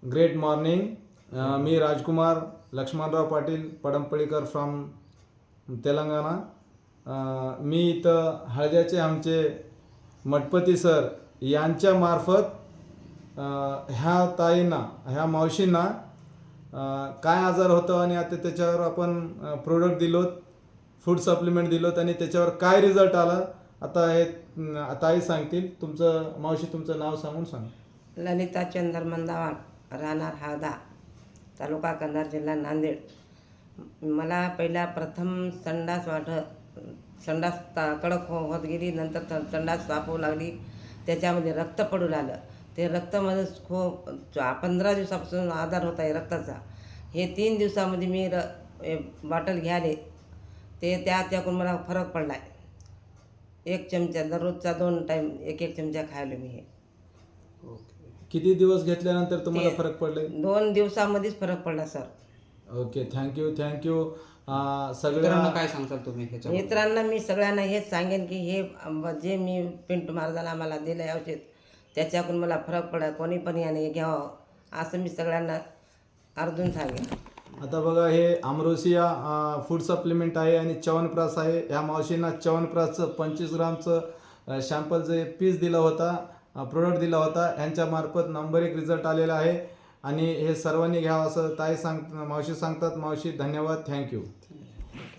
Great morning. मी Rajkumar Laxmanrao Patil Padampalikar from Telangana. मी इथं हळद्याचे आमचे मठपती सर यांच्या मार्फत ह्या ताईंना, ह्या मावशींना काय आजार होतं आणि आता त्याच्यावर आपण प्रोडक्ट दिलोत, फूड सप्लिमेंट दिलोत आणि त्याच्यावर काय रिझल्ट आला आता हे ताई सांगतील. मावशी तुमचं नाव सांगून सांग. ललिता चंद्र मंदावान, राहणार हळदा, तालुका कंधार, जिल्हा नांदेड. मला प्रथम संडास कडक होत गेली. नंतर संडास साफ होऊ लागली. त्याच्यामध्ये रक्त पडू लागलं. ते रक्तामध्ये खूप 15 दिवसापासून आजार होता आहे रक्ताचा. हे 3 दिवसामध्ये मी बॉटल घ्याले ते त्याकडून मला फरक पडला आहे. 1 चमचा दररोजचा 2 टाईम 1 चमचा खायलो मी. हे किती दिवस घेतल्यानंतर तुम्हाला फरक पडले? 2 दिवसामध्येच फरक पडला सर. Okay, thank you. सगळ्यांना काय सांगताल तुम्ही ह्याच्याबद्दल? मित्रांना मी सगळ्यांना हेच सांगेन की हे जे मी पिंटू महाराजांना मला दिलं आहे औषध, त्याच्याकडून मला फरक पडला. कोणी पण याने घ्यावं असं मी सगळ्यांना अर्जून सांगेन. आता बघा, हे अमरोसिया फूड सप्लिमेंट आहे आणि च्यवनप्राश आहे. ह्या मावशींना च्यवनप्राशचं 25 ग्रामचं शॅम्पलचं पीस दिला होता, प्रोडक्ट दिला होता. ह्यांच्यामार्फत नंबर 1 रिझल्ट आलेला आहे आणि हे सर्वांनी घ्यावं असं मावशी सांगतात. मावशी धन्यवाद, थँक्यू.